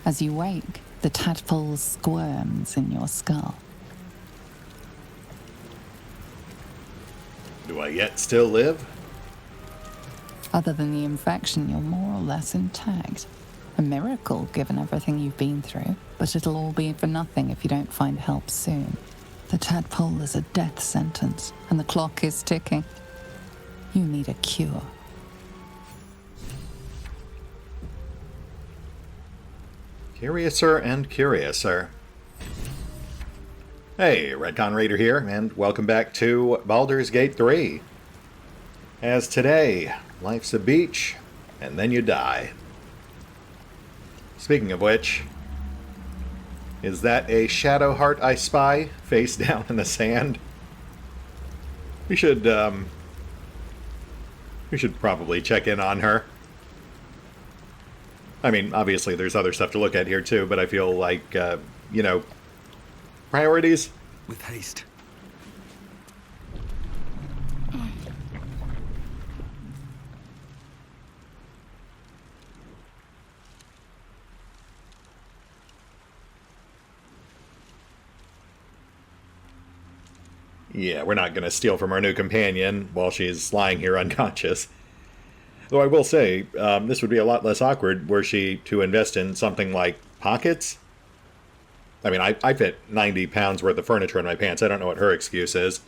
As you wake, the tadpole squirms in your skull. Do I yet still live? Other than the infection, you're more or less intact. A miracle, given everything you've been through, but it'll all be for nothing if you don't find help soon. The tadpole is a death sentence, and the clock is ticking. You need a cure. Curiouser and curiouser. Hey, RetconRaider here, and welcome back to Baldur's Gate 3. As today, life's a beach, and then you die. Speaking of which, is that a shadow heart I spy face down in the sand? We should probably check in on her. I mean, obviously there's other stuff to look at here too, but I feel like, priorities? With haste. Yeah, we're not going to steal from our new companion while she's lying here unconscious. Though I will say, this would be a lot less awkward were she to invest in something like pockets. I mean, I fit 90 pounds worth of furniture in my pants. I don't know what her excuse is.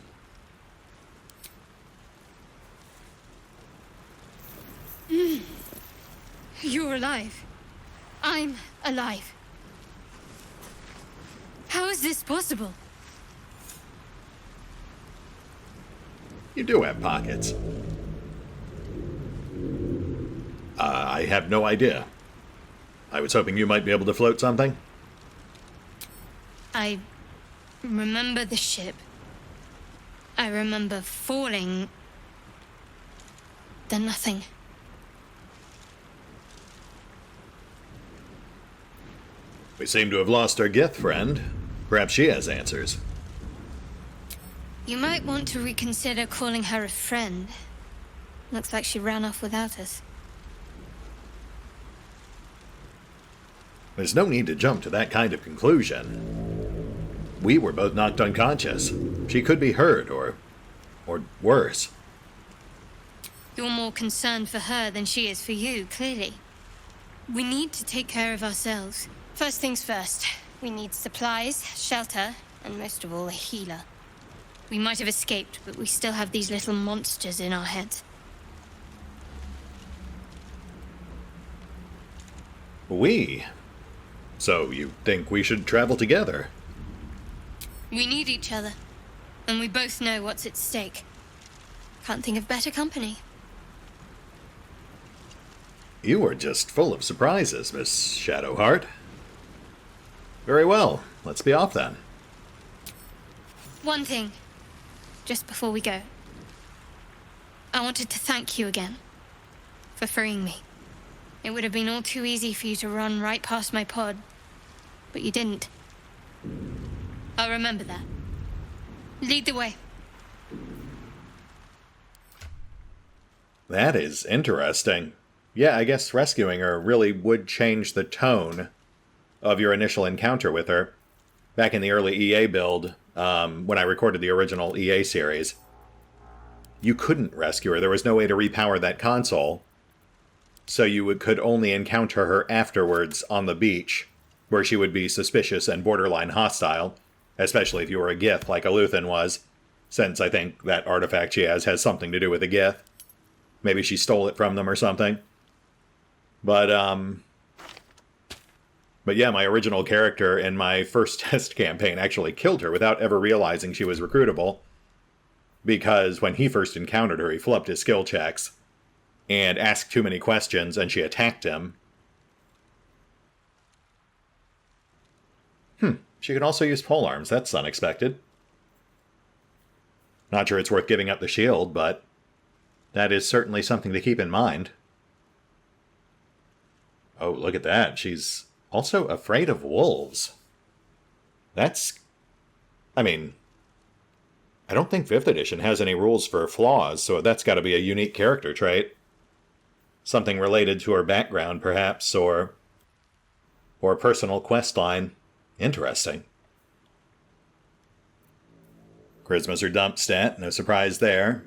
You're alive. I'm alive. How is this possible? You do have pockets. I have no idea. I was hoping you might be able to float something. I remember the ship. I remember falling. Then nothing. We seem to have lost our Gith friend. Perhaps she has answers. You might want to reconsider calling her a friend. Looks like she ran off without us. There's no need to jump to that kind of conclusion. We were both knocked unconscious. She could be hurt, or worse. You're more concerned for her than she is for you, clearly. We need to take care of ourselves. First things first, we need supplies, shelter, and most of all, a healer. We might have escaped, but we still have these little monsters in our heads. We? So you think we should travel together? We need each other, and we both know what's at stake. Can't think of better company. You are just full of surprises, Miss Shadowheart. Very well, let's be off then. One thing, just before we go. I wanted to thank you again for freeing me. It would have been all too easy for you to run right past my pod, but you didn't. I'll remember that. Lead the way. That is interesting. Yeah, I guess rescuing her really would change the tone of your initial encounter with her. Back in the early EA build, when I recorded the original EA series, you couldn't rescue her. There was no way to repower that console. So you could only encounter her afterwards on the beach, where she would be suspicious and borderline hostile, especially if you were a Gith like Eluthan was, since I think that artifact she has something to do with a Gith. Maybe she stole it from them or something. But yeah, my original character in my first test campaign actually killed her without ever realizing she was recruitable, because when he first encountered her, he flubbed his skill checks and asked too many questions, and she attacked him. She can also use polearms. That's unexpected. Not sure it's worth giving up the shield, but that is certainly something to keep in mind. Oh, look at that. She's also afraid of wolves. That's... I mean, I don't think 5th edition has any rules for flaws, so that's got to be a unique character trait. Something related to her background, perhaps, or or personal quest line. Interesting. Charisma's her dump stat, no surprise there.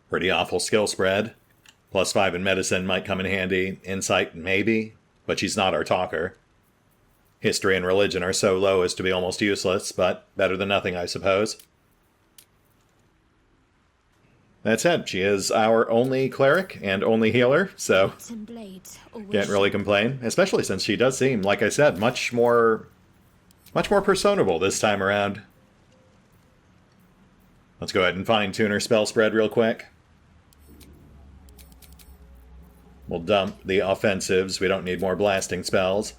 Pretty awful skill spread. +5 in medicine might come in handy. Insight, maybe, but she's not our talker. History and religion are so low as to be almost useless, but better than nothing, I suppose. That said, she is our only cleric and only healer, so can't really complain. Especially since she does seem, like I said, much more personable this time around. Let's go ahead and fine-tune her spell spread real quick. We'll dump the offensives. We don't need more blasting spells.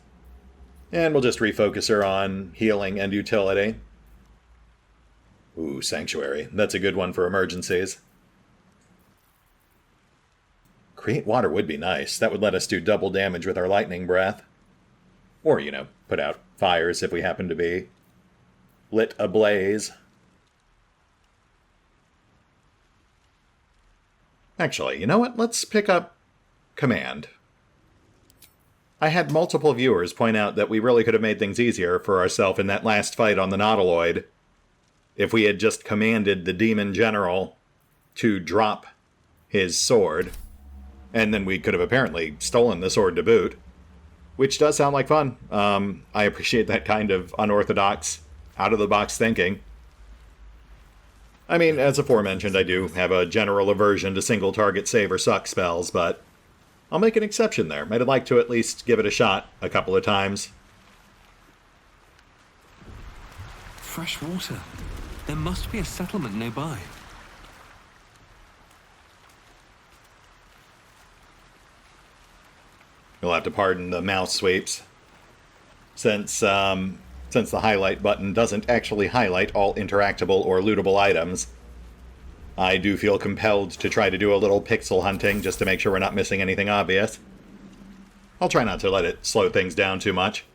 And we'll just refocus her on healing and utility. Ooh, Sanctuary. That's a good one for emergencies. Create water would be nice. That would let us do double damage with our lightning breath. Or, you know, put out fires if we happen to be lit ablaze. Actually, you know what? Let's pick up Command. I had multiple viewers point out that we really could have made things easier for ourselves in that last fight on the Nautiloid if we had just commanded the Demon General to drop his sword, and then we could have apparently stolen the sword to boot, which does sound like fun. I appreciate that kind of unorthodox, out-of-the-box thinking. I mean, as aforementioned, I do have a general aversion to single-target save or suck spells, but I'll make an exception there. I'd like to at least give it a shot a couple of times. Fresh water. There must be a settlement nearby. You'll have to pardon the mouse sweeps, since the highlight button doesn't actually highlight all interactable or lootable items. I do feel compelled to try to do a little pixel hunting just to make sure we're not missing anything obvious. I'll try not to let it slow things down too much.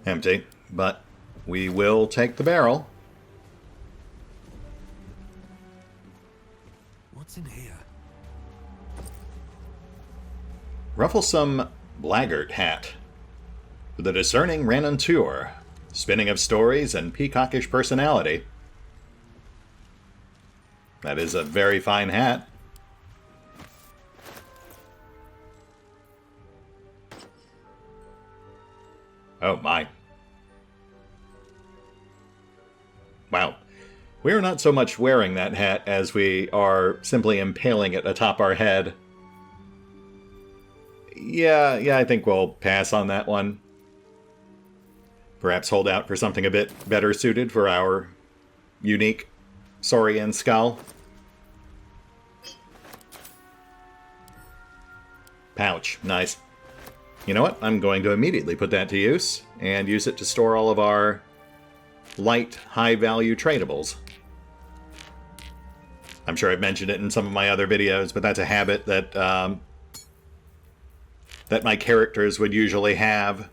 Empty, but we will take the barrel. What's in here? Rufflesome Blaggart hat. The discerning raconteur, spinning of stories and peacockish personality. That is a very fine hat. Oh my. Wow. We are not so much wearing that hat as we are simply impaling it atop our head. Yeah, I think we'll pass on that one. Perhaps hold out for something a bit better suited for our unique Saurian skull. Pouch, nice. You know what? I'm going to immediately put that to use, and use it to store all of our light, high-value tradables. I'm sure I've mentioned it in some of my other videos, but that's a habit that that my characters would usually have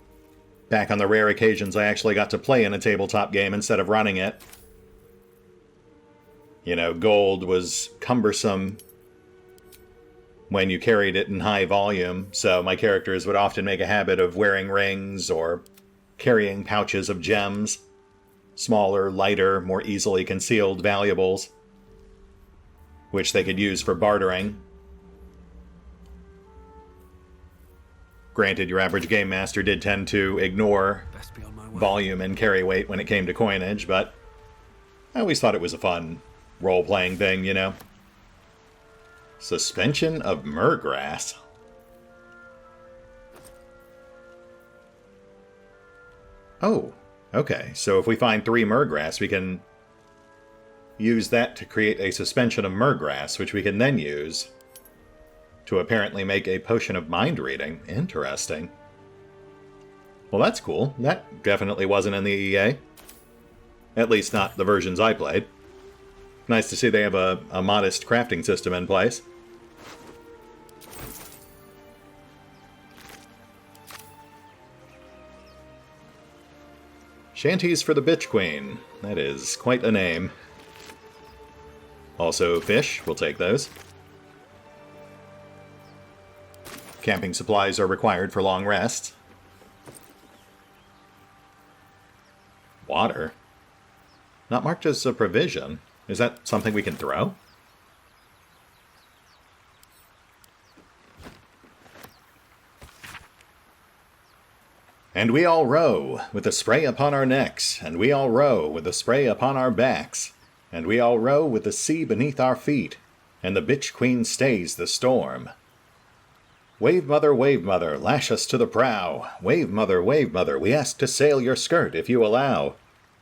back on the rare occasions I actually got to play in a tabletop game instead of running it. You know, gold was cumbersome when you carried it in high volume, so my characters would often make a habit of wearing rings or carrying pouches of gems, smaller, lighter, more easily concealed valuables, which they could use for bartering. Granted, your average game master did tend to ignore volume and carry weight when it came to coinage, but I always thought it was a fun role-playing thing, you know? Suspension of Murgrass. Oh, okay. So if we find 3 Murgrass, we can use that to create a suspension of Murgrass, which we can then use to apparently make a potion of mind reading. Interesting. Well, that's cool. That definitely wasn't in the EA. At least not the versions I played. Nice to see they have a modest crafting system in place. Shanties for the Bitch Queen. That is quite a name. Also fish, we'll take those. Camping supplies are required for long rests. Water? Not marked as a provision. Is that something we can throw? And we all row, with a spray upon our necks, and we all row, with a spray upon our backs, and we all row with the sea beneath our feet, and the bitch queen stays the storm. Wave mother, lash us to the prow. Wave mother, we ask to sail your skirt if you allow.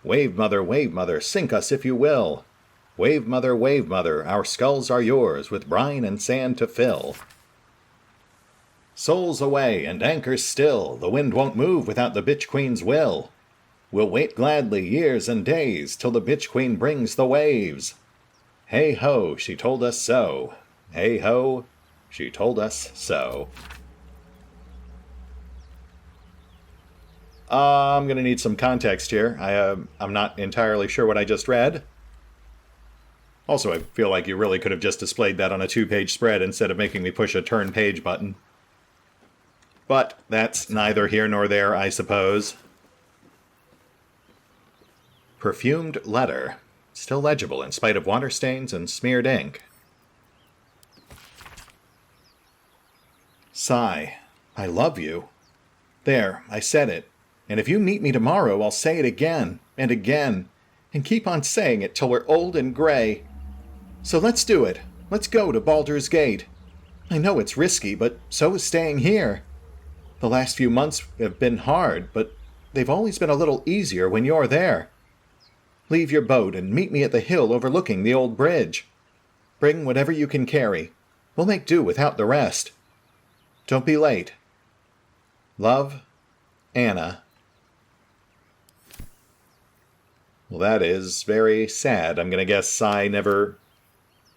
Wave mother, sink us if you will. Wave mother, our skulls are yours, with brine and sand to fill. Souls away and anchors still, the wind won't move without the bitch queen's will. We'll wait gladly years and days, till the bitch queen brings the waves. Hey ho, she told us so. Hey ho, she told us so. I'm going to need some context here. I'm not entirely sure what I just read. Also, I feel like you really could have just displayed that on a 2-page spread instead of making me push a turn page button. But that's neither here nor there, I suppose. Perfumed letter. Still legible in spite of water stains and smeared ink. Sigh. I love you. There, I said it. And if you meet me tomorrow, I'll say it again, and again, and keep on saying it till we're old and gray. So let's do it. Let's go to Baldur's Gate. I know it's risky, but so is staying here. The last few months have been hard, but they've always been a little easier when you're there. Leave your boat and meet me at the hill overlooking the old bridge. Bring whatever you can carry. We'll make do without the rest. Don't be late. Love, Anna. Well, that is very sad. I'm going to guess Sai never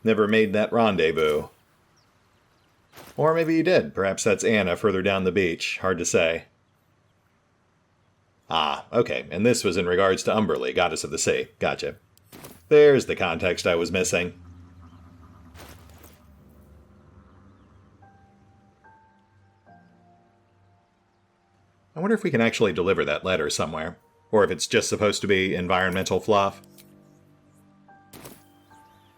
made that rendezvous. Or maybe he did. Perhaps that's Anna further down the beach. Hard to say. Ah, okay. And this was in regards to Umberlee, Goddess of the Sea. Gotcha. There's the context I was missing. I wonder if we can actually deliver that letter somewhere. Or if it's just supposed to be environmental fluff.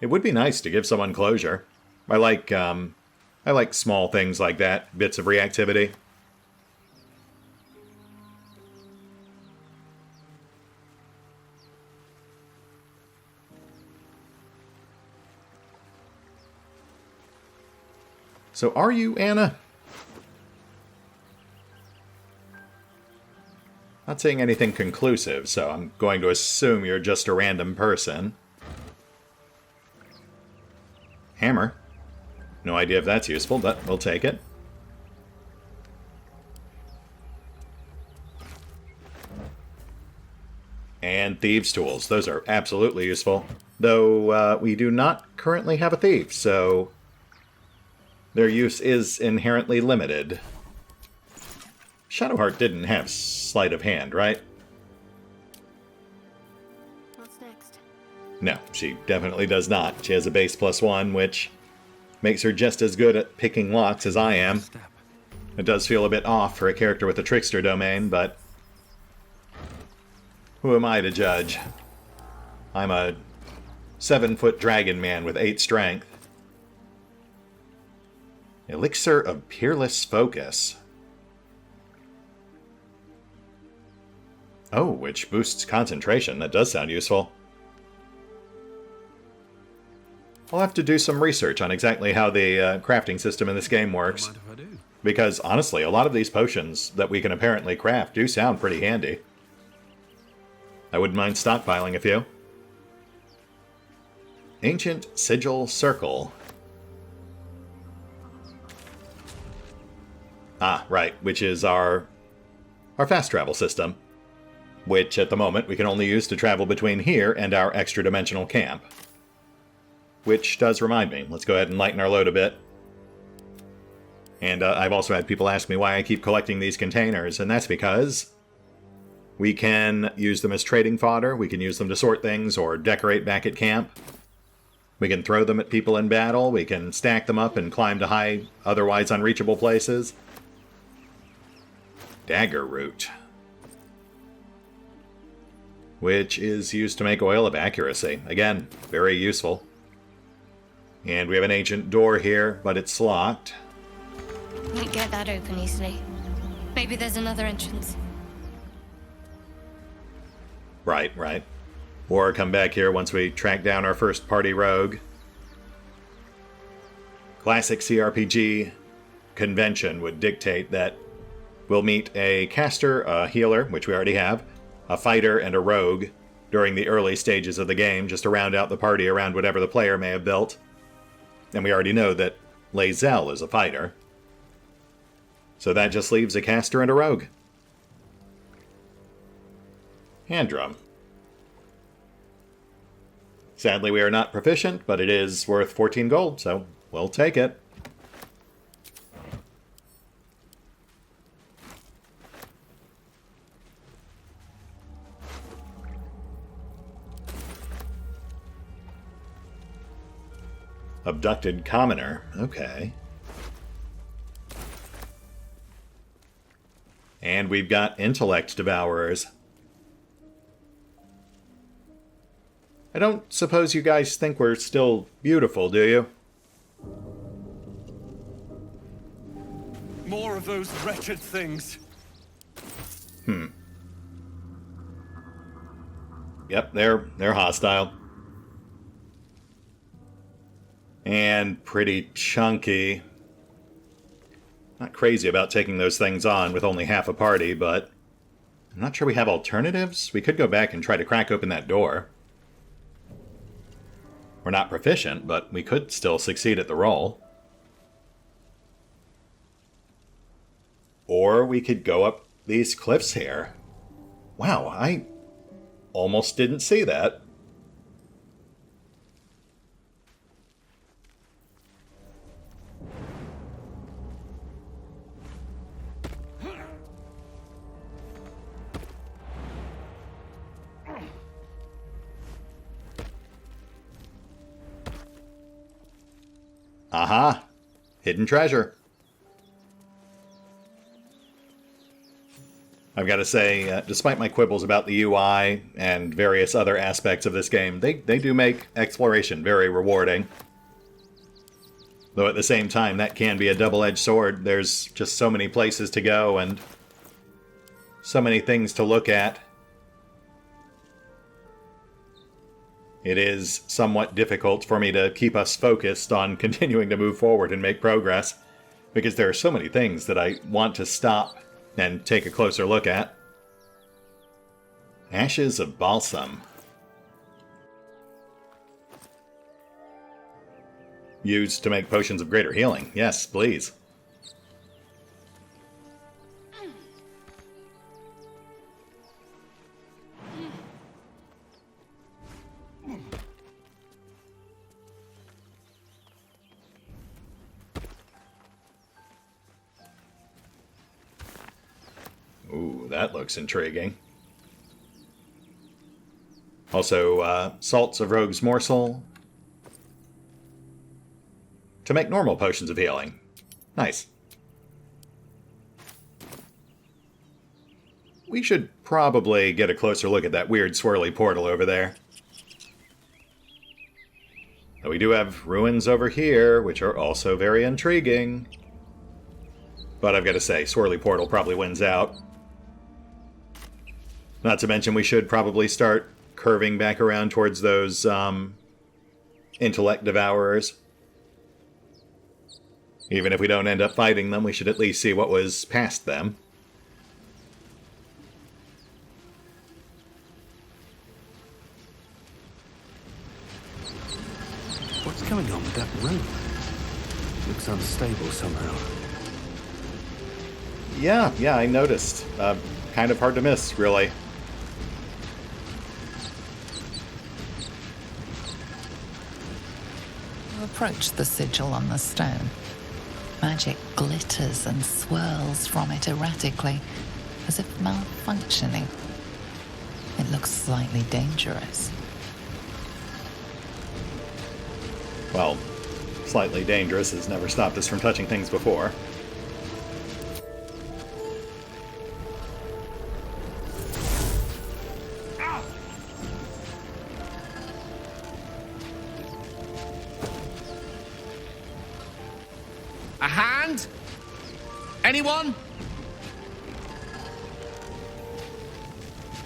It would be nice to give someone closure. I like small things like that, bits of reactivity. So are you Anna? Not saying anything conclusive, so I'm going to assume you're just a random person. Hammer. No idea if that's useful, but we'll take it. And thieves' tools. Those are absolutely useful. Though we do not currently have a thief, so their use is inherently limited. Shadowheart didn't have sleight of hand, right? What's next? No, she definitely does not. She has a base +1, which makes her just as good at picking locks as I am. It does feel a bit off for a character with a trickster domain, but who am I to judge? I'm a 7-foot dragon man with 8 strength. Elixir of Peerless Focus. Oh, which boosts concentration. That does sound useful. I'll have to do some research on exactly how the crafting system in this game works. Because, honestly, a lot of these potions that we can apparently craft do sound pretty handy. I wouldn't mind stockpiling a few. Ancient Sigil Circle. Ah, right, which is our fast travel system. Which, at the moment, we can only use to travel between here and our extra-dimensional camp. Which does remind me, let's go ahead and lighten our load a bit. And I've also had people ask me why I keep collecting these containers, and that's because We can use them as trading fodder. We can use them to sort things or decorate back at camp. We can throw them at people in battle. We can stack them up and climb to high, otherwise unreachable places. Dagger root, which is used to make oil of accuracy. Again, very useful. And we have an ancient door here, but it's locked. Can't get that open easily. Maybe there's another entrance. Right. Or come back here once we track down our first party rogue. Classic cRPG convention would dictate that we'll meet a caster, a healer, which we already have, a fighter, and a rogue during the early stages of the game, just to round out the party around whatever the player may have built. And we already know that Lae'zel is a fighter. So that just leaves a caster and a rogue. Hand drum. Sadly, we are not proficient, but it is worth 14 gold, so we'll take it. Abducted commoner. Okay. And we've got intellect devourers. I don't suppose you guys think we're still beautiful, do you? More of those wretched things. Yep, they're hostile. And pretty chunky. Not crazy about taking those things on with only half a party, but I'm not sure we have alternatives. We could go back and try to crack open that door. We're not proficient, but we could still succeed at the roll. Or we could go up these cliffs here. Wow, I almost didn't see that. Aha! Hidden treasure. I've got to say, despite my quibbles about the UI and various other aspects of this game, they do make exploration very rewarding. Though at the same time, that can be a double-edged sword. There's just so many places to go and so many things to look at. It is somewhat difficult for me to keep us focused on continuing to move forward and make progress, because there are so many things that I want to stop and take a closer look at. Ashes of Balsam. Used to make potions of greater healing. Yes, please. Ooh, that looks intriguing. Also, salts of Rogue's Morsel. To make normal potions of healing. Nice. We should probably get a closer look at that weird swirly portal over there. But we do have ruins over here, which are also very intriguing. But I've got to say, swirly portal probably wins out. Not to mention we should probably start curving back around towards those intellect devourers. Even if we don't end up fighting them, we should at least see what was past them. What's going on with that rope? Looks unstable somehow. Yeah, I noticed. Kind of hard to miss, really. You approach the sigil on the stone. Magic glitters and swirls from it erratically, as if malfunctioning. looks slightly dangerous. Well, slightly dangerous has never stopped us from touching things before. A hand? Anyone?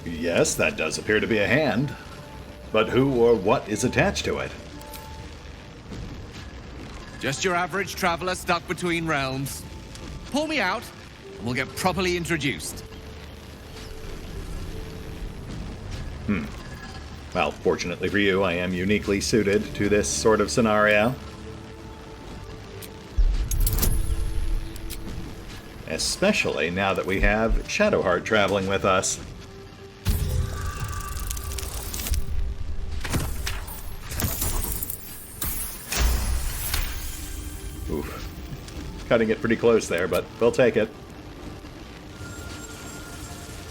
Yes, that does appear to be a hand. But who or what is attached to it? Just your average traveler stuck between realms. Pull me out, and we'll get properly introduced. Well, fortunately for you, I am uniquely suited to this sort of scenario. Especially now that we have Shadowheart traveling with us. Oof. Cutting it pretty close there, but we'll take it.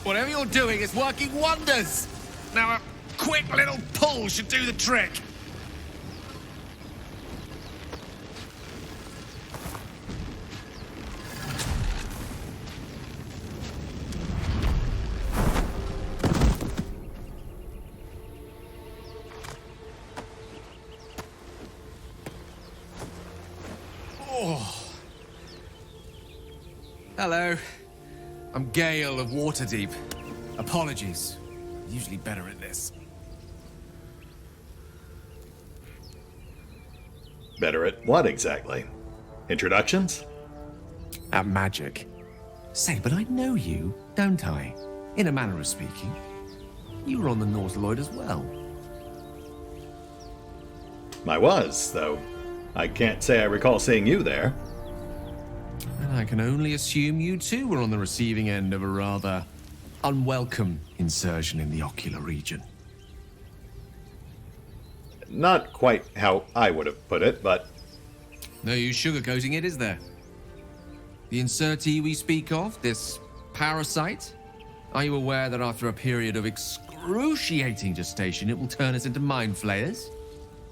Whatever you're doing is working wonders! Now a quick little pull should do the trick. Hello. I'm Gale of Waterdeep. Apologies. I'm usually better at this. Better at what exactly? Introductions? At magic. Say, but I know you, don't I? In a manner of speaking. You were on the Nautiloid as well. I was, though I can't say I recall seeing you there. And I can only assume you too were on the receiving end of a rather unwelcome insertion in the ocular region. Not quite how I would have put it, but No use sugarcoating it, is there? The insertee we speak of, this parasite, are you aware that after a period of excruciating gestation, it will turn us into mind flayers?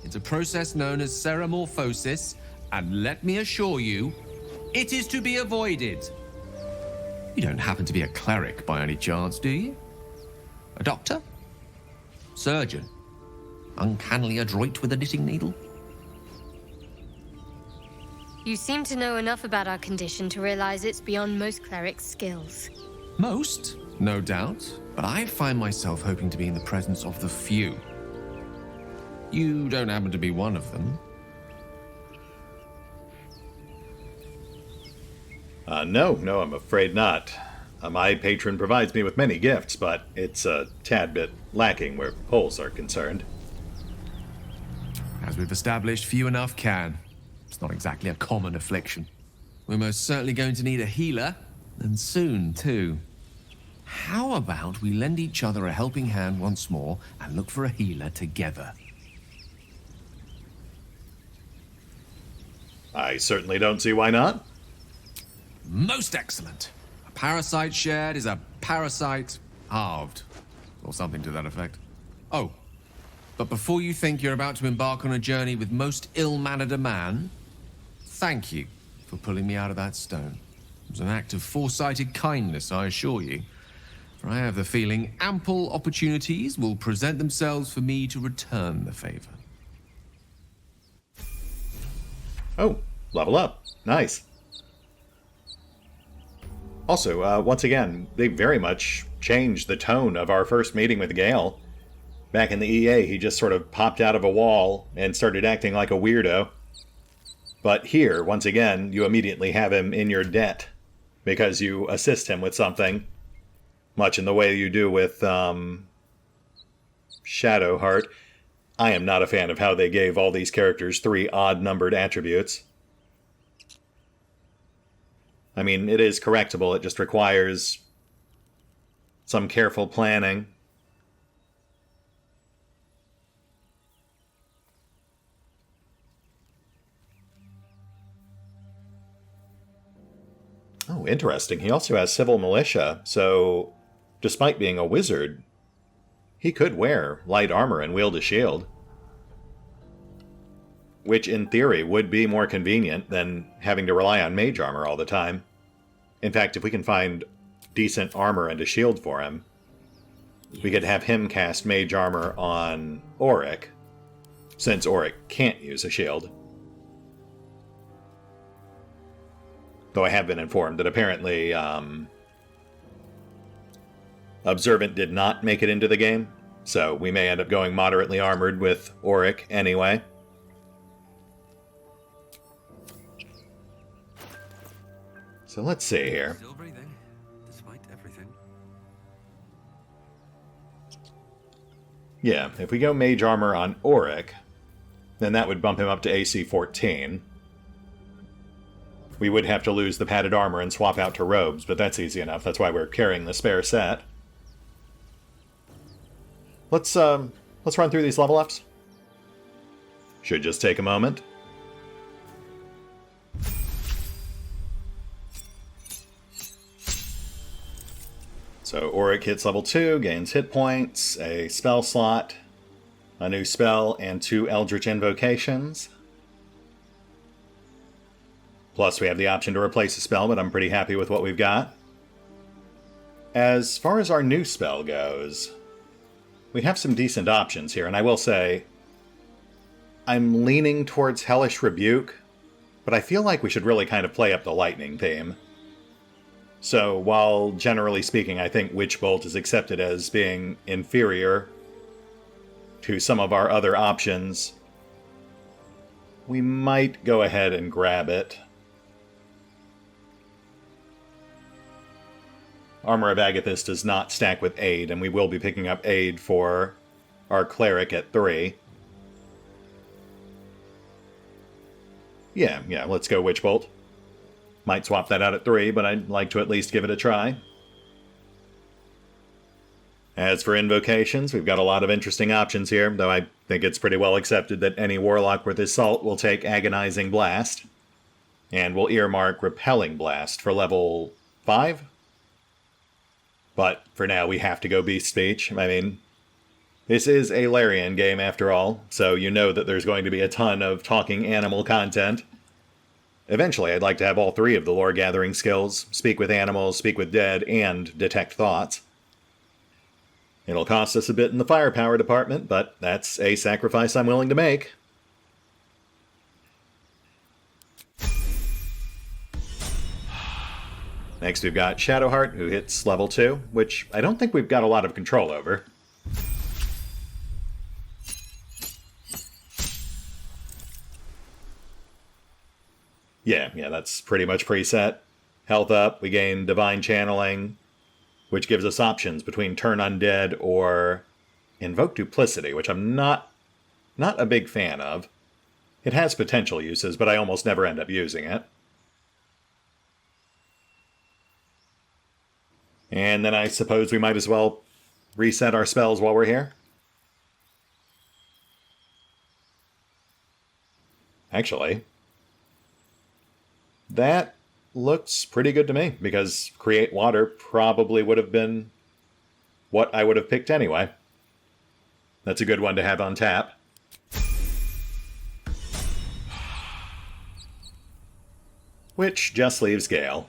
It's a process known as ceramorphosis, and let me assure you, it is to be avoided. You don't happen to be a cleric by any chance, do you? A doctor? Surgeon? Uncannily adroit with a knitting needle? You seem to know enough about our condition to realize it's beyond most clerics' skills. Most, no doubt, but I find myself hoping to be in the presence of the few. You don't happen to be one of them. No, I'm afraid not. My patron provides me with many gifts, but it's a tad bit lacking where holes are concerned. As we've established, few enough can. It's not exactly a common affliction. We're most certainly going to need a healer, and soon, too. How about we lend each other a helping hand once more and look for a healer together? I certainly don't see why not. Most excellent. A parasite shared is a parasite halved. Or something to that effect. Oh, but before you think you're about to embark on a journey with most ill-mannered a man, thank you for pulling me out of that stone. It was an act of foresighted kindness, I assure you. For I have the feeling ample opportunities will present themselves for me to return the favor. Oh, level up. Nice. Also, once again, they very much changed the tone of our first meeting with Gale. Back in the EA, he just sort of popped out of a wall and started acting like a weirdo. But here, once again, you immediately have him in your debt because you assist him with something, much in the way you do with Shadowheart. I am not a fan of how they gave all these characters 3 odd-numbered attributes. I mean, it is correctable, it just requires some careful planning. Oh, interesting. He also has civil militia, so despite being a wizard, he could wear light armor and wield a shield. Which, in theory, would be more convenient than having to rely on mage armor all the time. In fact, if we can find decent armor and a shield for him, we could have him cast mage armor on Auric, since Auric can't use a shield. Though I have been informed that apparently Observant did not make it into the game, so we may end up going moderately armored with Auric anyway. So let's see here. Still breathing, despite everything. Yeah, if we go mage armor on Auric, then that would bump him up to AC 14. We would have to lose the padded armor and swap out to robes, but that's easy enough. That's why we're carrying the spare set. Let's run through these level ups. Should just take a moment. So Auric hits level 2, gains hit points, a spell slot, a new spell, and 2 Eldritch Invocations. Plus we have the option to replace a spell, but I'm pretty happy with what we've got. As far as our new spell goes, we have some decent options here, and I will say, I'm leaning towards Hellish Rebuke, but I feel like we should really kind of play up the lightning theme. So, while generally speaking I think Witch Bolt is accepted as being inferior to some of our other options, we might go ahead and grab it. Armor of Agathis does not stack with Aid, and we will be picking up Aid for our Cleric at 3. Yeah, let's go Witch Bolt. Might swap that out at 3, but I'd like to at least give it a try. As for invocations, we've got a lot of interesting options here, though I think it's pretty well accepted that any warlock worth his salt will take Agonizing Blast, and will earmark Repelling Blast for level 5. But for now, we have to go Beast Speech. I mean, this is a Larian game after all, so you know that there's going to be a ton of talking animal content. Eventually, I'd like to have all 3 of the lore-gathering skills, Speak with Animals, Speak with Dead, and Detect Thoughts. It'll cost us a bit in the firepower department, but that's a sacrifice I'm willing to make. Next we've got Shadowheart, who hits level 2, which I don't think we've got a lot of control over. Yeah, that's pretty much preset. Health up, we gain Divine Channeling, which gives us options between Turn Undead or Invoke Duplicity, which I'm not a big fan of. It has potential uses, but I almost never end up using it. And then I suppose we might as well reset our spells while we're here. Actually, that looks pretty good to me, because Create Water probably would have been what I would have picked anyway. That's a good one to have on tap. Which just leaves Gale.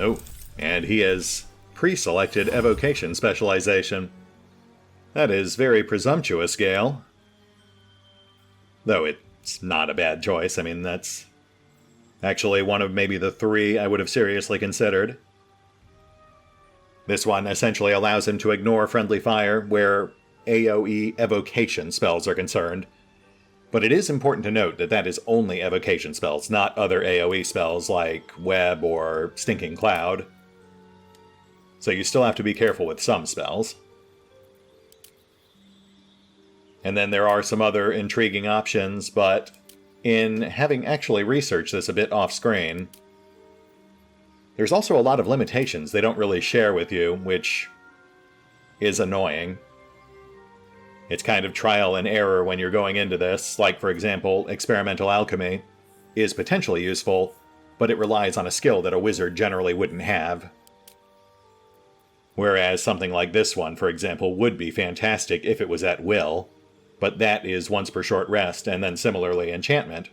Oh, and he has pre-selected Evocation Specialization. That is very presumptuous, Gale. Though it's not a bad choice. I mean, that's actually one of maybe the 3 I would have seriously considered. This one essentially allows him to ignore friendly fire where AoE evocation spells are concerned. But it is important to note that that is only evocation spells, not other AoE spells like Web or Stinking Cloud. So you still have to be careful with some spells. And then there are some other intriguing options, but in having actually researched this a bit off-screen, there's also a lot of limitations they don't really share with you, which is annoying. It's kind of trial and error when you're going into this, like, for example, Experimental Alchemy is potentially useful, but it relies on a skill that a wizard generally wouldn't have, Whereas something like this one, for example, would be fantastic if it was at will, but that is once per short rest, and then similarly enchantment,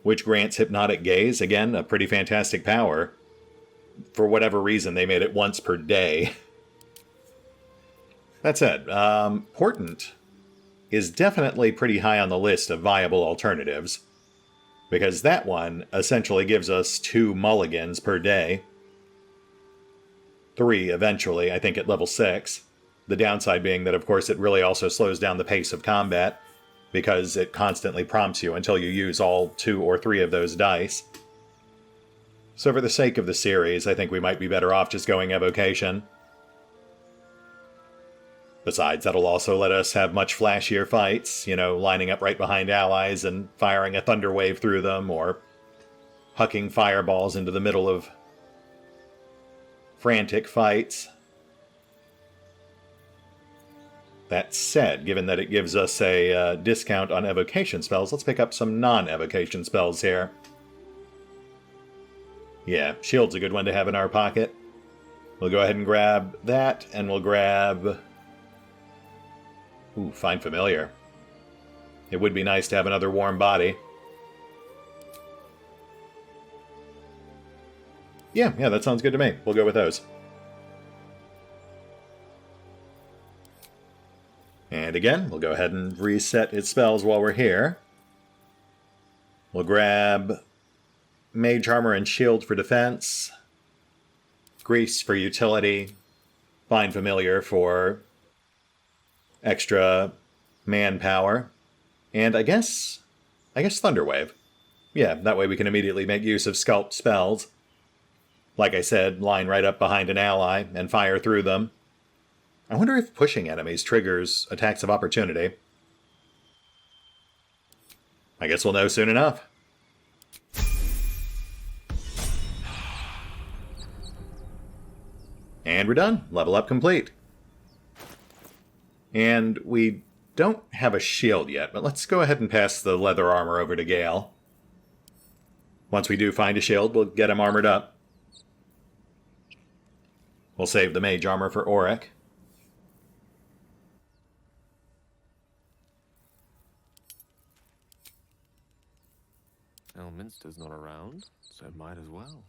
which grants Hypnotic Gaze, again, a pretty fantastic power. For whatever reason, they made it once per day. That said, Portent is definitely pretty high on the list of viable alternatives, because that one essentially gives us 2 mulligans per day. 3 eventually, I think at level 6. The downside being that, of course, it really also slows down the pace of combat, because it constantly prompts you until you use all 2 or 3 of those dice. So for the sake of the series, I think we might be better off just going Evocation. Besides, that'll also let us have much flashier fights, lining up right behind allies and firing a thunder wave through them, or hucking fireballs into the middle of frantic fights. That said, given that it gives us a discount on evocation spells, let's pick up some non-evocation spells here. Yeah, Shield's a good one to have in our pocket. We'll go ahead and grab that, and we'll grab... Ooh, Find Familiar. It would be nice to have another warm body. Yeah, that sounds good to me. We'll go with those. And again, we'll go ahead and reset its spells while we're here. We'll grab Mage Armor and Shield for defense, Grease for utility, Find Familiar for extra manpower, and I guess Thunderwave. Yeah, that way we can immediately make use of Sculpt spells. Like I said, line right up behind an ally and fire through them. I wonder if pushing enemies triggers attacks of opportunity. I guess we'll know soon enough. And we're done. Level up complete. And we don't have a shield yet, but let's go ahead and pass the leather armor over to Gale. Once we do find a shield, we'll get him armored up. We'll save the mage armor for Auric. Elminster's not around, so might as well.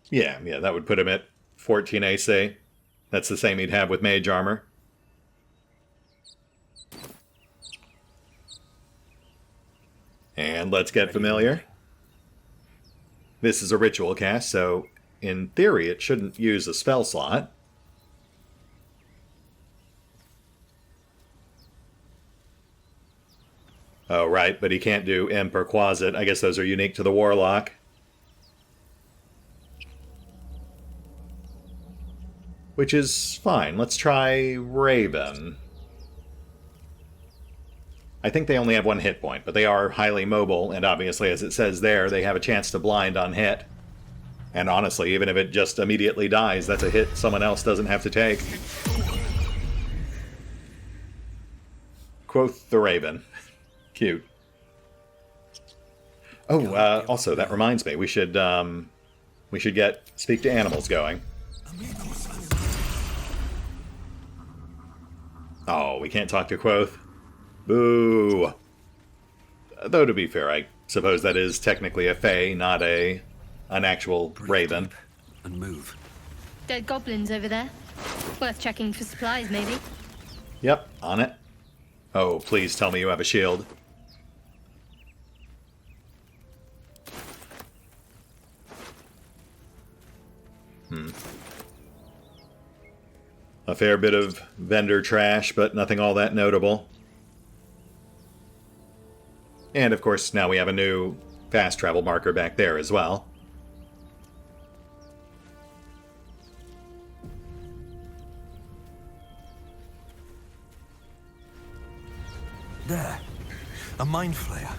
Yeah, that would put him at 14 AC. That's the same he'd have with mage armor. And let's get familiar. This is a ritual cast, so in theory it shouldn't use a spell slot. Oh, right, but he can't do Imp or Quasit. I guess those are unique to the Warlock. Which is fine. Let's try Raven. I think they only have 1 hit point, but they are highly mobile, and obviously, as it says there, they have a chance to blind on hit. And honestly, even if it just immediately dies, that's a hit someone else doesn't have to take. Quoth the Raven. Cute. Oh, also, that reminds me, we should get Speak to Animals going. Oh, we can't talk to Quoth? Boo! Though, to be fair, I suppose that is technically a fae, not an actual raven. And move. Dead goblins over there. Worth checking for supplies, maybe. Yep, on it. Oh, please tell me you have a shield. A fair bit of vendor trash, but nothing all that notable. And of course, now we have a new fast travel marker back there as well. There. A mind flayer.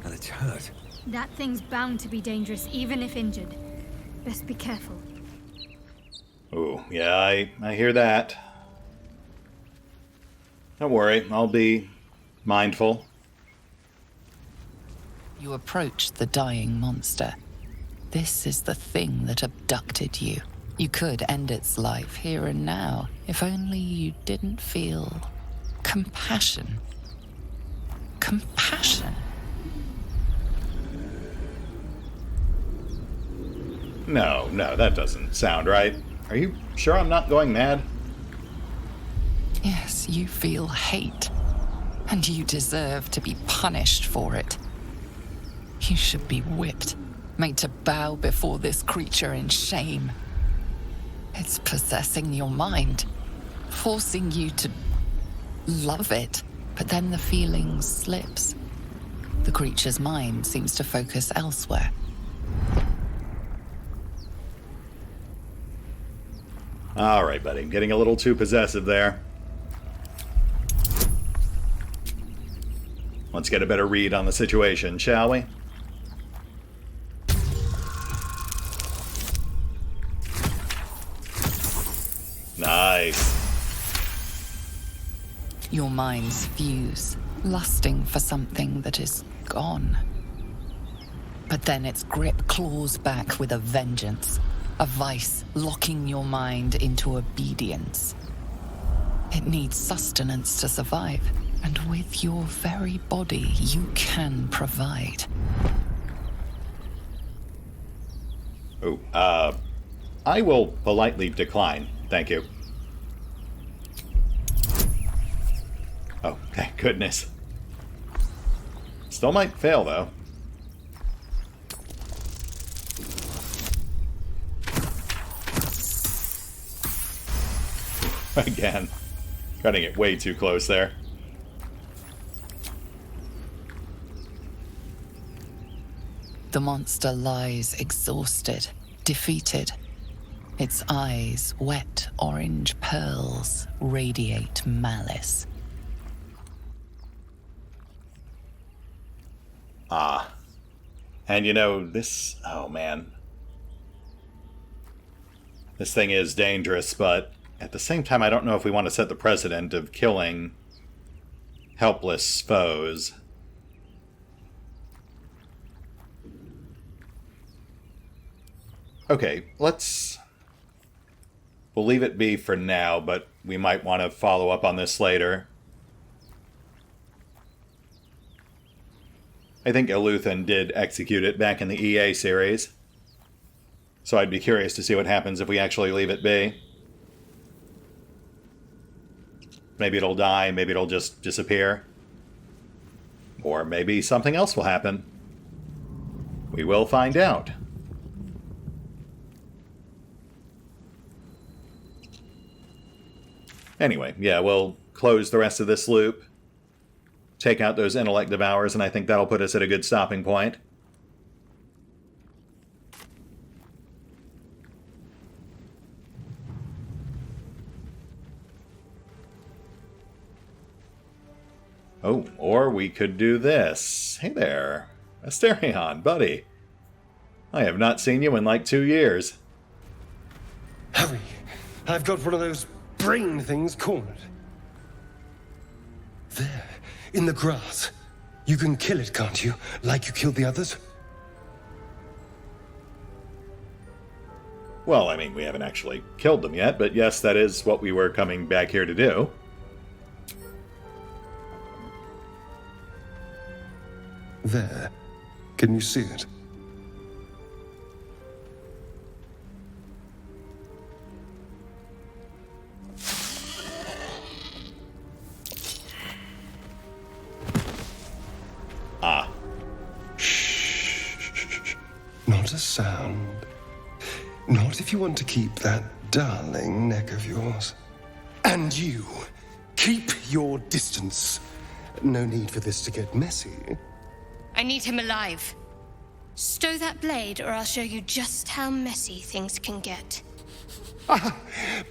And it's hurt. That thing's bound to be dangerous, even if injured. Best be careful. Ooh, yeah, I hear that. Don't worry, I'll be mindful. You approach the dying monster. This is the thing that abducted you. You could end its life here and now, if only you didn't feel compassion. Compassion? No, that doesn't sound right. Are you sure I'm not going mad? Yes, you feel hate, and you deserve to be punished for it. You should be whipped, made to bow before this creature in shame. It's possessing your mind, forcing you to love it, but then the feeling slips. The creature's mind seems to focus elsewhere. All right, buddy. Getting a little too possessive there. Let's get a better read on the situation, shall we? Nice. Your minds fuse, lusting for something that is gone. But then its grip claws back with a vengeance, a vice locking your mind into obedience. It needs sustenance to survive, and with your very body, you can provide. Oh, I will politely decline. Thank you. Oh, thank goodness. Still might fail, though. Again. Cutting it way too close there. The monster lies exhausted, defeated. Its eyes, wet orange pearls, radiate malice. Ah. And you know, this... Oh, man. This thing is dangerous, but at the same time, I don't know if we want to set the precedent of killing helpless foes. Okay, we'll leave it be for now, but we might want to follow up on this later. I think Eleuthen did execute it back in the EA series. So I'd be curious to see what happens if we actually leave it be. Maybe it'll die, maybe it'll just disappear. Or maybe something else will happen. We will find out. Anyway, yeah, we'll close the rest of this loop. Take out those intellect devours, and I think that'll put us at a good stopping point. Oh, or we could do this. Hey there, Asterion, buddy. I have not seen you in like 2 years. Hurry! I've got one of those brain things cornered. There, in the grass. You can kill it, can't you? Like you killed the others? Well, I mean, we haven't actually killed them yet, but yes, that is what we were coming back here to do. There. Can you see it? Ah. Shh. Not a sound. Not if you want to keep that darling neck of yours. And you, keep your distance. No need for this to get messy. I need him alive. Stow that blade, or I'll show you just how messy things can get.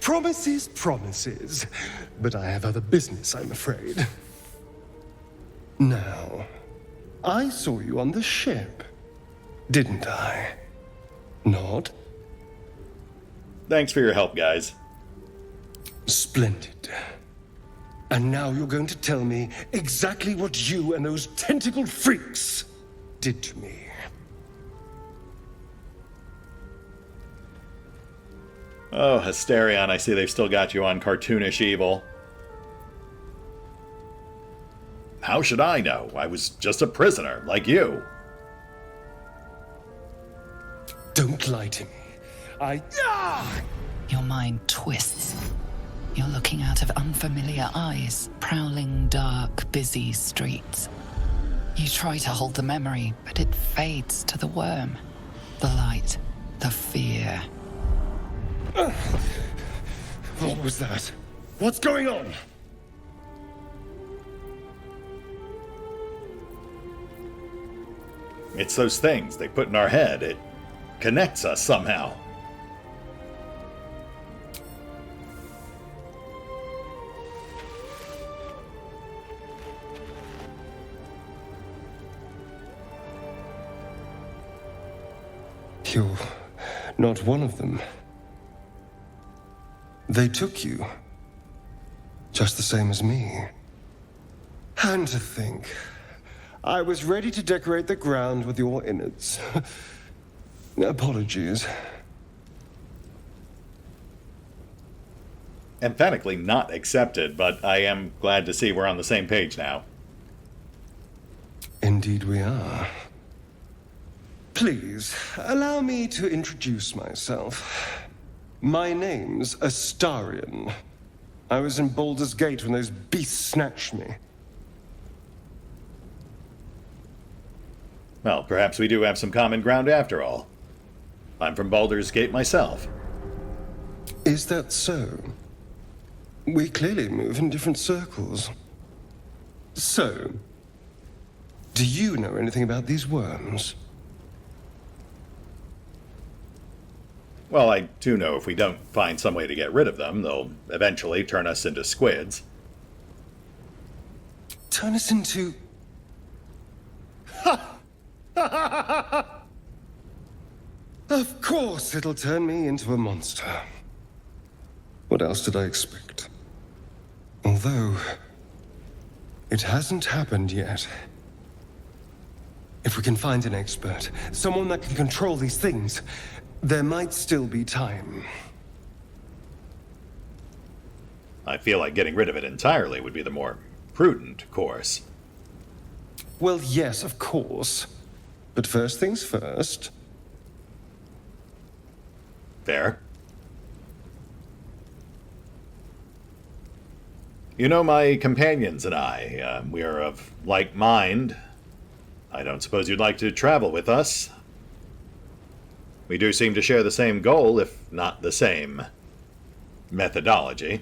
Promises, promises. But I have other business, I'm afraid. Now, I saw you on the ship, didn't I? Not? Thanks for your help, guys. Splendid. And now you're going to tell me exactly what you and those tentacled freaks did to me. Oh, Asterion, I see they've still got you on cartoonish evil. How should I know? I was just a prisoner, like you. Don't lie to me. Your mind twists. You're looking out of unfamiliar eyes, prowling dark, busy streets. You try to hold the memory, but it fades to the worm. The light, the fear. What was that? What's going on? It's those things they put in our head. It connects us somehow. You're not one of them. They took you. Just the same as me. And to think, I was ready to decorate the ground with your innards. Apologies. Emphatically not accepted, but I am glad to see we're on the same page now. Indeed we are. Please, allow me to introduce myself. My name's Astarion. I was in Baldur's Gate when those beasts snatched me. Well, perhaps we do have some common ground after all. I'm from Baldur's Gate myself. Is that so? We clearly move in different circles. So, do you know anything about these worms? Well, I do know if we don't find some way to get rid of them, they'll eventually turn us into squids. Turn us into... Of course it'll turn me into a monster. What else did I expect? Although, it hasn't happened yet. If we can find an expert, someone that can control these things, there might still be time. I feel like getting rid of it entirely would be the more prudent course. Well, yes, of course. But first things first. Fair. You know, my companions and I, we are of like mind. I don't suppose you'd like to travel with us. We do seem to share the same goal, if not the same methodology.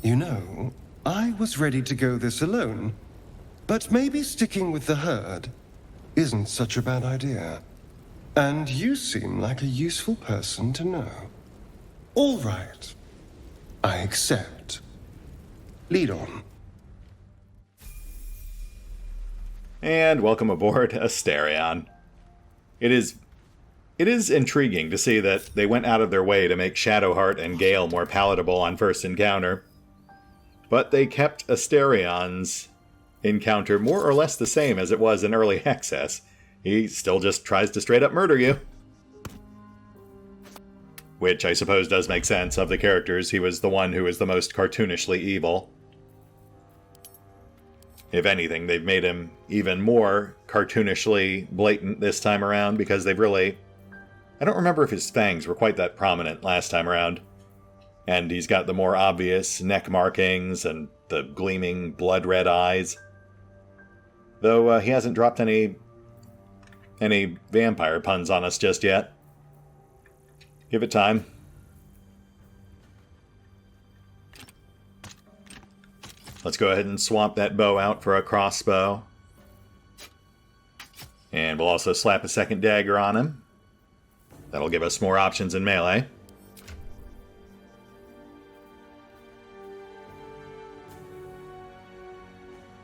You know, I was ready to go this alone. But maybe sticking with the herd isn't such a bad idea. And you seem like a useful person to know. All right. I accept. Lead on. And welcome aboard, Asterion. It is intriguing to see that they went out of their way to make Shadowheart and Gale more palatable on first encounter. But they kept Asterion's encounter more or less the same as it was in early access. He still just tries to straight up murder you. Which I suppose does make sense. Of the characters, he was the one who was the most cartoonishly evil. If anything, they've made him even more cartoonishly blatant this time around, because they've really... I don't remember if his fangs were quite that prominent last time around. And he's got the more obvious neck markings and the gleaming blood-red eyes. Though he hasn't dropped any vampire puns on us just yet. Give it time. Let's go ahead and swap that bow out for a crossbow. And we'll also slap a second dagger on him. That'll give us more options in melee.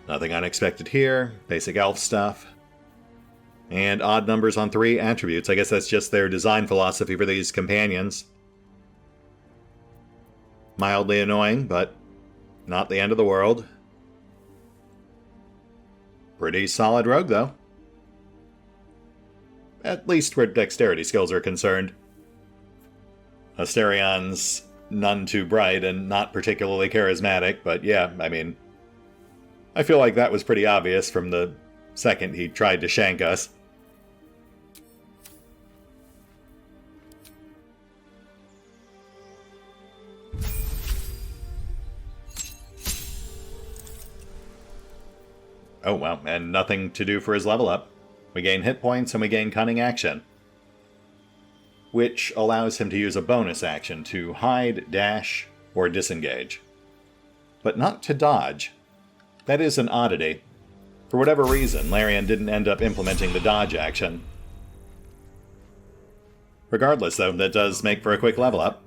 Nothing unexpected here. Basic elf stuff. And odd numbers on 3 attributes. I guess that's just their design philosophy for these companions. Mildly annoying, but not the end of the world. Pretty solid rogue, though. At least where dexterity skills are concerned. Asterion's none too bright and not particularly charismatic, but yeah, I mean, I feel like that was pretty obvious from the second he tried to shank us. Oh, well, and nothing to do for his level up. We gain hit points and we gain cunning action, which allows him to use a bonus action to hide, dash, or disengage. But not to dodge. That is an oddity. For whatever reason, Larian didn't end up implementing the dodge action. Regardless, though, that does make for a quick level up.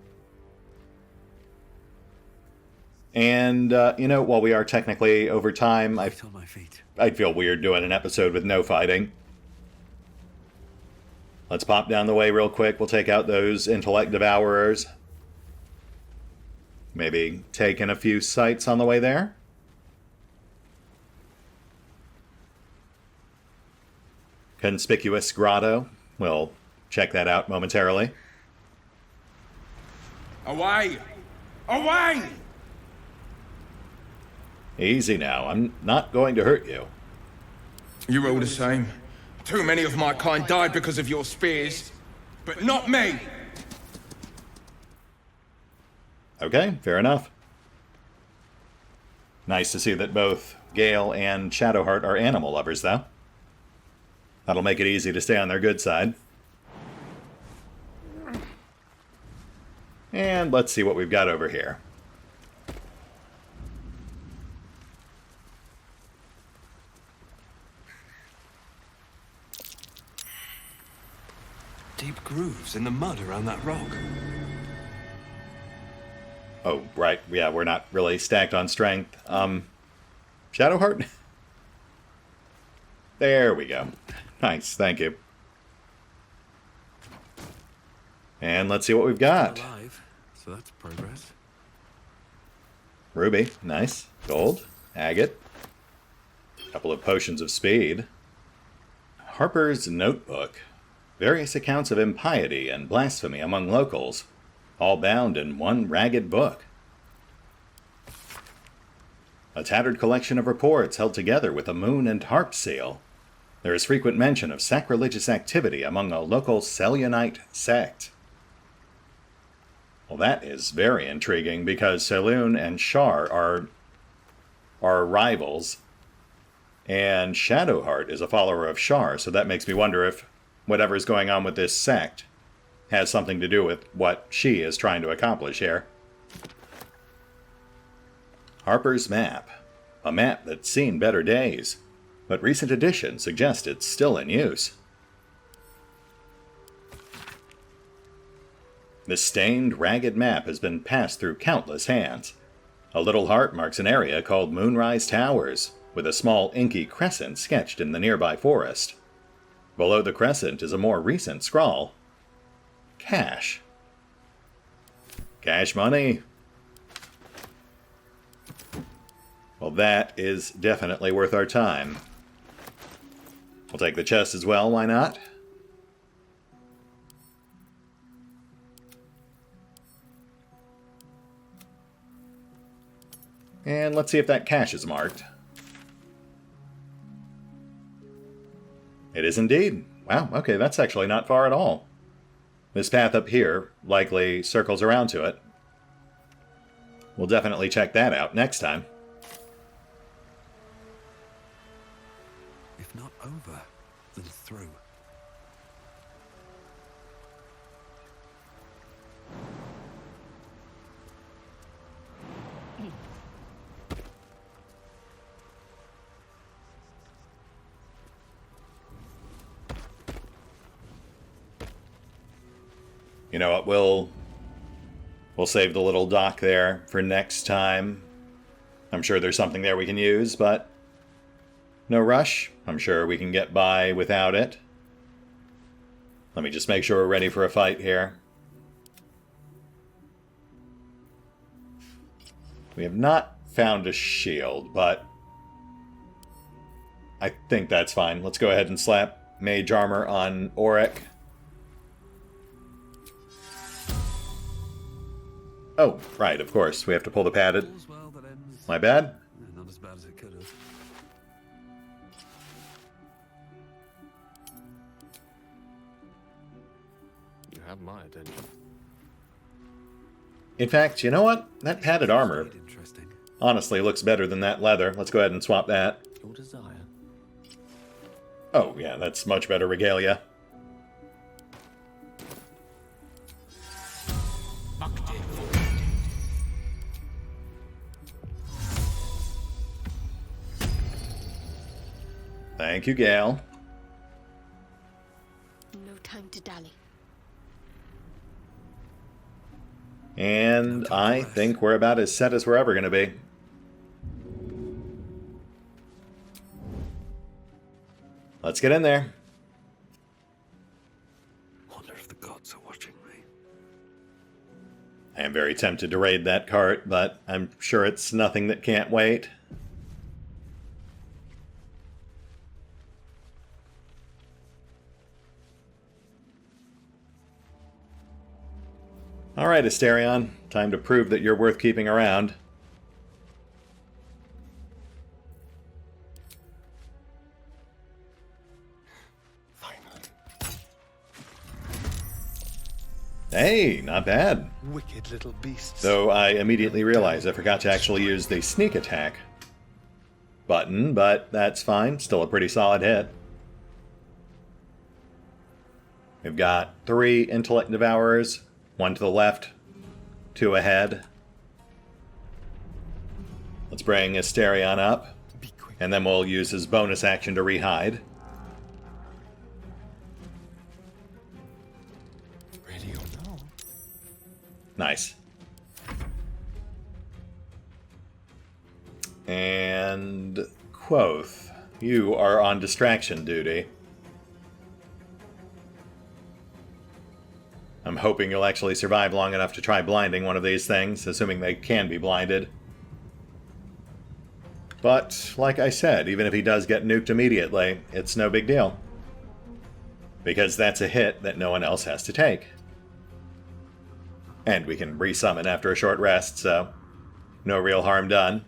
And, while we are technically over time, I'd feel weird doing an episode with no fighting. Let's pop down the way real quick. We'll take out those intellect devourers. Maybe take in a few sights on the way there. Conspicuous grotto. We'll check that out momentarily. Away! Away! Easy now. I'm not going to hurt you. You're all the same. Too many of my kind died because of your spears, but not me! Okay, fair enough. Nice to see that both Gale and Shadowheart are animal lovers, though. That'll make it easy to stay on their good side. And let's see what we've got over here. Deep grooves in the mud around that rock. Oh, right. Yeah, we're not really stacked on strength. Shadowheart? There we go. Nice, thank you. And let's see what we've got. Alive, so that's progress. Ruby, nice. Gold, agate. Couple of potions of speed. Harper's notebook. Various accounts of impiety and blasphemy among locals, all bound in one ragged book. A tattered collection of reports held together with a moon and harp seal. There is frequent mention of sacrilegious activity among a local Selionite sect. Well, that is very intriguing because Selûne and Shar are rivals, and Shadowheart is a follower of Shar, so that makes me wonder if whatever's going on with this sect has something to do with what she is trying to accomplish here. Harper's map. A map that's seen better days, but recent editions suggest it's still in use. This stained, ragged map has been passed through countless hands. A little heart marks an area called Moonrise Towers, with a small inky crescent sketched in the nearby forest. Below the crescent is a more recent scrawl. Cash. Cash money. Well, that is definitely worth our time. We'll take the chest as well, why not? And let's see if that cache is marked. It is indeed. Wow, okay, that's actually not far at all. This path up here likely circles around to it. We'll definitely check that out next time. If not over, then through. You know what, we'll save the little dock there for next time. I'm sure there's something there we can use, but no rush. I'm sure we can get by without it. Let me just make sure we're ready for a fight here. We have not found a shield, but I think that's fine. Let's go ahead and slap mage armor on Auric. Oh, right, of course. We have to pull the padded. All's well that ends. My bad? Not as bad as it could have. You have my attention. In fact, you know what? That padded armor Quite interesting. honestly looks better than that leather. Let's go ahead and swap that. Your desire. Oh, yeah, that's much better regalia. Thank you, Gale. No time to dally. And I think we're about as set as we're ever going to be. Let's get in there. Wonder if the gods are watching me. I am very tempted to raid that cart, but I'm sure it's nothing that can't wait. Alright, Asterion. Time to prove that you're worth keeping around. Finally. Hey, not bad. Wicked little beasts. Though I immediately realized I forgot to actually use the sneak attack button, but that's fine. Still a pretty solid hit. We've got 3 Intellect Devourers, 1 to the left, 2 ahead. Let's bring Asterion up, Be quick. and then we'll use his bonus action to rehide. Ready or not? Nice. And Quoth, you are on distraction duty. I'm hoping you'll actually survive long enough to try blinding one of these things, assuming they can be blinded. But, like I said, even if he does get nuked immediately, it's no big deal. Because that's a hit that no one else has to take. And we can resummon after a short rest, so no real harm done.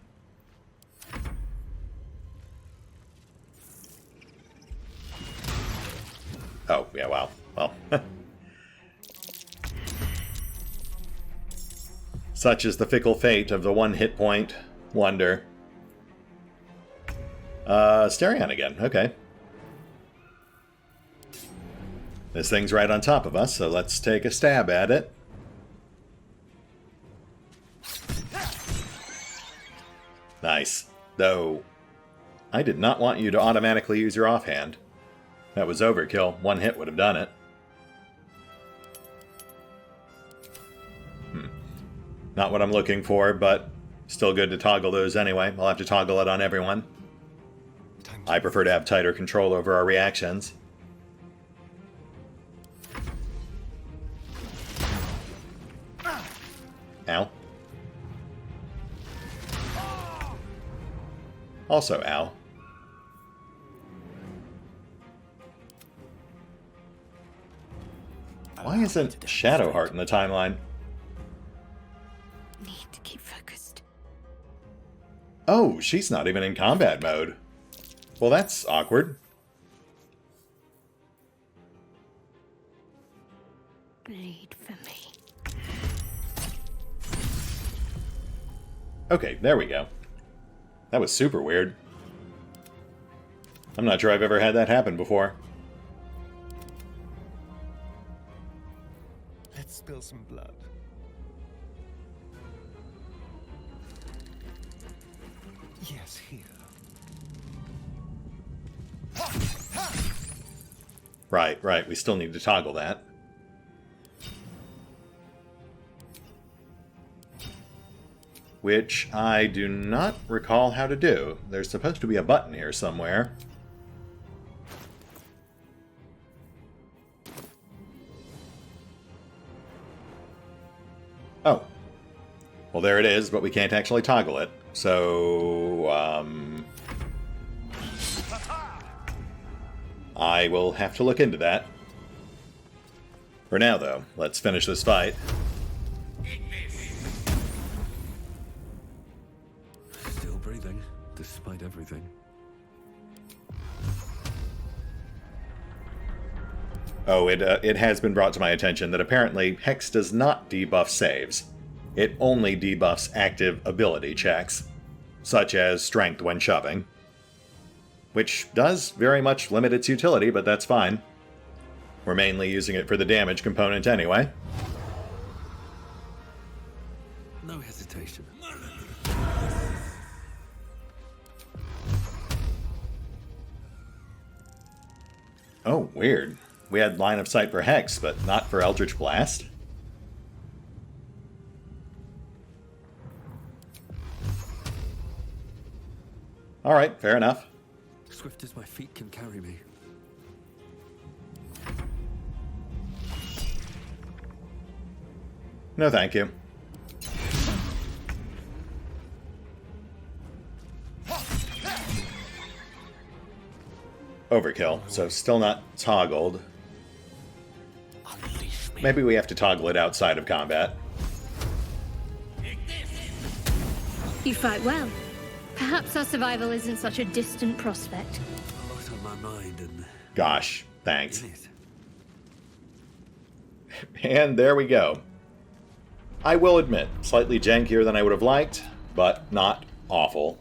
Oh, yeah, wow. Well, such is the fickle fate of the one hit point wonder. Asterion again, okay. This thing's right on top of us, so let's take a stab at it. Nice. Though, I did not want you to automatically use your offhand. That was overkill. One hit would have done it. Not what I'm looking for, but still good to toggle those anyway. I'll have to toggle it on everyone. I prefer to have tighter control over our reactions. Ow. Also, ow. Why isn't Shadowheart in the timeline? Need to keep focused. Oh, she's not even in combat mode. Well, that's awkward. Bleed for me. Okay, there we go. That was super weird. I'm not sure I've ever had that happen before. Let's spill some blood. Yes, here. Right. We still need to toggle that. Which I do not recall how to do. There's supposed to be a button here somewhere. Oh. Well, there it is, but we can't actually toggle it. So, I will have to look into that. For now, though, let's finish this fight. despite everything. Oh, it has been brought to my attention that apparently Hex does not debuff saves. It only debuffs active ability checks, such as Strength when shoving. Which does very much limit its utility, but that's fine. We're mainly using it for the damage component anyway. No hesitation. Oh, weird. We had line of sight for Hex, but not for Eldritch Blast. Alright, fair enough. Swift as my feet can carry me. No thank you. Overkill, so still not toggled. Maybe we have to toggle it outside of combat. You fight well. Perhaps our survival isn't such a distant prospect. A lot on my mind and Gosh, thanks. in it. And there we go. I will admit, slightly jankier than I would have liked, but not awful.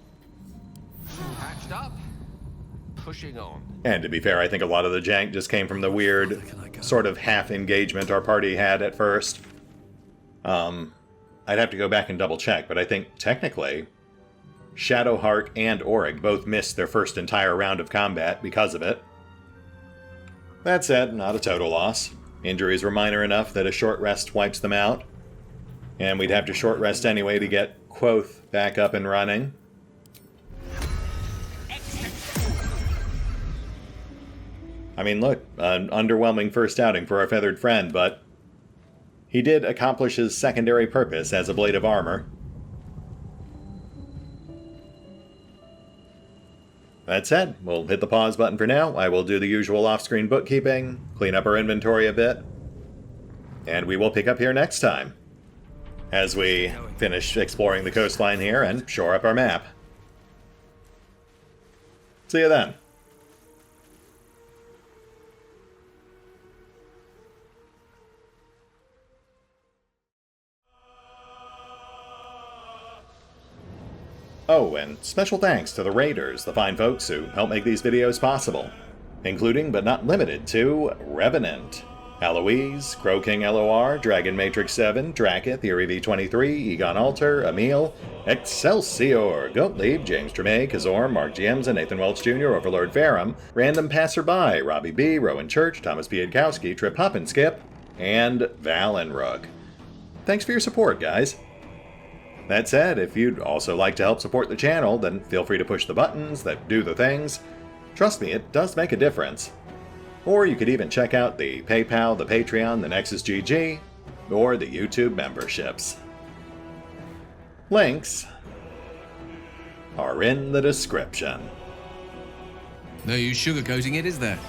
Patched up. Pushing on. And to be fair, I think a lot of the jank just came from the weird sort of half engagement our party had at first. I'd have to go back and double check, but I think technically Shadowheart and Auric both missed their first entire round of combat because of it. That said, not a total loss. Injuries were minor enough that a short rest wipes them out. And we'd have to short rest anyway to get Quoth back up and running. I mean, look, an underwhelming first outing for our feathered friend, but he did accomplish his secondary purpose as a blade of armor. That said, we'll hit the pause button for now. I will do the usual off-screen bookkeeping, clean up our inventory a bit, and we will pick up here next time as we finish exploring the coastline here and shore up our map. See you then. Oh, and special thanks to the Raiders, the fine folks who help make these videos possible, including but not limited to Revenant, Alois, CrowkingLoR, Dragon Matrix 7, Drakiith, V23, EgonAlter, Emile, Exsellsior, Gottlieb, James Trimmier, Kazorm, Mark Giemza, Nathan Welch Jr., OverlordPherom, RandomPassrby, RobbyB, Rowan Church, Tomasz Piątkowski, Triphoppenskip, and Valinrook. Thanks for your support, guys. That said, if you'd also like to help support the channel, then feel free to push the buttons that do the things. Trust me, it does make a difference. Or you could even check out the PayPal, the Patreon, the Nexus GG, or the YouTube memberships. Links are in the description. No use sugarcoating it, is there?